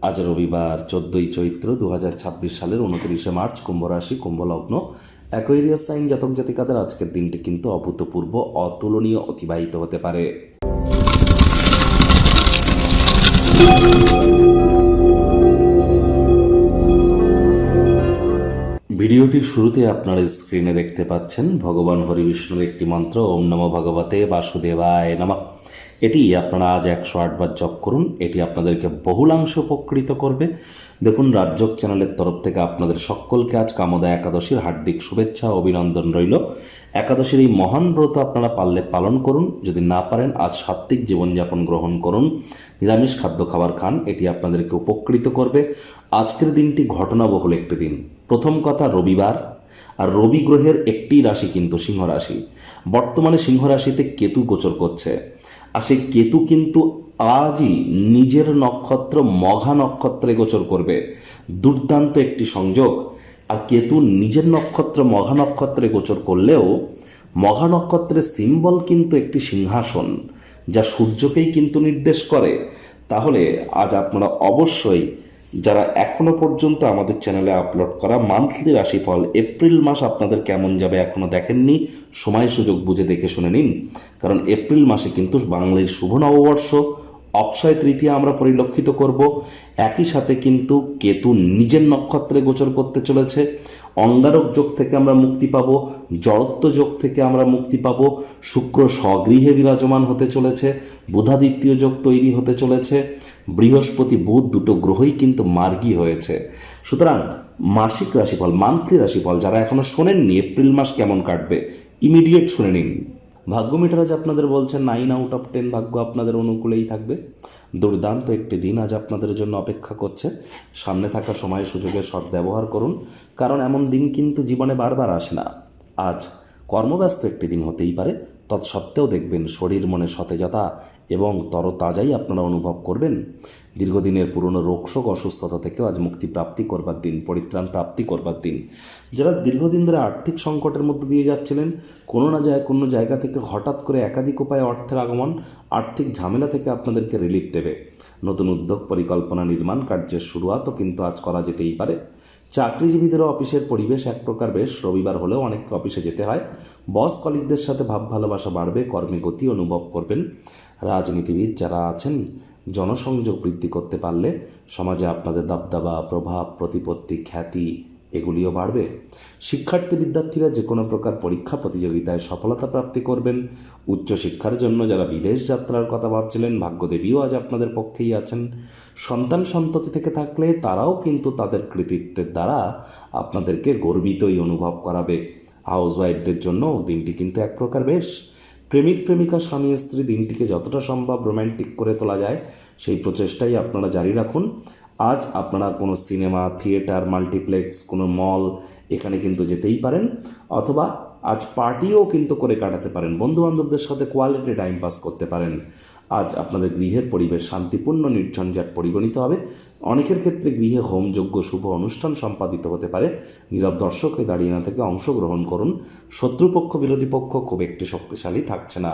আজ রবিবার 14ই চৈত্র 2026 সালের 29শে মার্চ, কুম্ভ রাশি, কুম্ভ লগ্ন, অ্যাকোয়ারিয়াস সাইন জাতক জাতিকাদের আজকের দিনটি কিন্তু অভূতপূর্ব, অতুলনীয় অতিবাহিত হতে পারে। ভিডিওটির শুরুতে আপনারা স্ক্রিনে দেখতে পাচ্ছেন ভগবান হরি বিষ্ণুর একটি মন্ত্র, ওম নমো ভগবতে বাসুদেবায় নমঃ। এটি আপনারা আজ 108 বার জপ করুন। এটি আপনাদেরকে বহুলাংশ উপকৃত করবে। দেখুন, রাজযোগ চ্যানেলের তরফ থেকে আপনাদের সকলকে আজ কামদা একাদশীর হার্দিক শুভেচ্ছা ও অভিনন্দন রইল। একাদশীর এই মহান ব্রত আপনারা পারলে পালন করুন, যদি না পারেন আজ সাত্ত্বিক জীবনযাপন গ্রহণ করুন, নিরামিষ খাদ্য খাবার খান, এটি আপনাদেরকে উপকৃত করবে। আজকের দিনটি ঘটনাবহুল একটি দিন। প্রথম কথা, রবিবার, আর রবি গ্রহের একটি রাশি কিন্তু সিংহ রাশি। বর্তমানে সিংহ রাশিতে কেতু গোচর করছে, আর সেই কেতু কিন্তু আজই নিজের নক্ষত্র মঘা নক্ষত্রে গোচর করবে। দুর্দান্ত একটি সংযোগ। আর কেতু নিজের নক্ষত্র মঘা নক্ষত্রে গোচর করলেও মঘা নক্ষত্রের সিম্বল কিন্তু একটি সিংহাসন, যা সূর্যকেই কিন্তু নির্দেশ করে। তাহলে আজ আপনারা অবশ্যই, যারা এখনো পর্যন্ত আমাদের চ্যানেলে আপলোড করা মান্থলি রাশিফল এপ্রিল মাস আপনাদের কেমন যাবে এখনো দেখেননি, সময় সুযোগ বুঝে দেখে শুনে নিন। কারণ এপ্রিল মাসে কিন্তু বাংলার শুভ নববর্ষ, অক্ষয় তৃতীয়া আমরা পরিলক্ষিত করব। একই সাথে কিন্তু কেতু নিজের নক্ষত্রে গোচর করতে চলেছে। অঙ্গারক যোগ থেকে আমরা মুক্তি পাব, জড়ত্ব যোগ থেকে আমরা মুক্তি পাব। শুক্র স্বগৃহে বিরাজমান হতে চলেছে, বুধাদিত্য যোগ তৈরি হতে চলেছে। বৃহস্পতি বুধ দুটো গ্রহই কিন্তু মার্গী হয়েছে। সুতরাং মাসিক রাশিফল, মান্থলি রাশিফল যারা এখনো শোনেননি এপ্রিল মাস কেমন কাটবে, ইমিডিয়েট শুনে নিন। ভাগ্য মিটার আজ আপনাদের বলছে 9 আউট অফ 10 ভাগ্য আপনাদের অনুকূলেই থাকবে। দুর্দান্ত একটি দিন আজ আপনাদের জন্য অপেক্ষা করছে। সামনে থাকা সময় সুযোগের সদ্ব্যবহার করুন, কারণ এমন দিন কিন্তু জীবনে বারবার আসে না। আজ কর্মব্যস্ত একটি দিন হতেই পারে, তৎসত্ত্বেও দেখবেন শরীর মনে সতেজতা এবং তরতাজাই আপনারা অনুভব করবেন। দীর্ঘদিনের পুরনো রোগশোক অসুস্থতা থেকেও আজ মুক্তি প্রাপ্তি করবার দিন, পরিত্রাণ প্রাপ্তি করবার দিন। যারা দীর্ঘদিন ধরে আর্থিক সংকটের মধ্যে দিয়ে যাচ্ছিলেন, কোনো জায়গা থেকে হঠাৎ করে একাধিক উপায়ে অর্থের আগমন আর্থিক ঝামেলা থেকে আপনাদেরকে রিলিফ দেবে। নতুন উদ্যোগ, পরিকল্পনা, নির্মাণ কার্যের শুরুয়াতও কিন্তু আজ করা যেতেই পারে। চাকরিজীবীদেরও অফিসের পরিবেশ এক প্রকার বেশ, রবিবার হলেও অনেককে অফিসে যেতে হয়। বস কলিগদের সাথে ভাব ভালোবাসা বাড়বে, কর্মে গতি অনুভব করবেন। রাজনীতিবিদ যারা আছেন, জনসংযোগ বৃদ্ধি করতে পারলে সমাজে আপনাদের দবদবা, প্রভাব, প্রতিপত্তি, খ্যাতি এগুলিও বাড়বে। শিক্ষার্থী বিদ্যার্থীরা যে কোনো প্রকার পরীক্ষা প্রতিযোগিতায় সফলতা প্রাপ্তি করবেন। উচ্চশিক্ষার জন্য যারা বিদেশ যাত্রার কথা ভাবছিলেন, ভাগ্যদেবীও আজ আপনাদের পক্ষেই আছেন। সন্তান সন্ততি থেকে থাকলে তারাও কিন্তু তাদের কৃতিত্বের দ্বারা আপনাদেরকে গর্বিতই অনুভব করাবে। হাউসওয়াইফদের জন্য দিনটি কিন্তু এক প্রকার বেশ। প্রেমিক প্রেমিকা, স্বামী স্ত্রী দিনটিকে যতটা সম্ভব রোম্যান্টিক করে তোলা যায় সেই প্রচেষ্টাই আপনারা জারি রাখুন। আজ আপনারা কোনো সিনেমা, থিয়েটার, মাল্টিপ্লেক্স, কোনো মল এখানে কিন্তু যেতেই পারেন, অথবা আজ পার্টিও কিন্তু করে কাটাতে পারেন। বন্ধুবান্ধবদের সাথে কোয়ালিটি টাইম পাস করতে পারেন। আজ আপনাদের গৃহের পরিবেশ শান্তিপূর্ণ, নির্ঝঞ্ঝাট পরিগণিত হবে। অনেকের ক্ষেত্রে গৃহে হোমযজ্ঞ, শুভ অনুষ্ঠান সম্পাদিত হতে পারে। নীরব দর্শক হয়ে দাঁড়িয়ে না থেকে অংশগ্রহণ করুন। শত্রুপক্ষ, বিরোধী পক্ষ খুব একটি শক্তিশালী থাকছে না।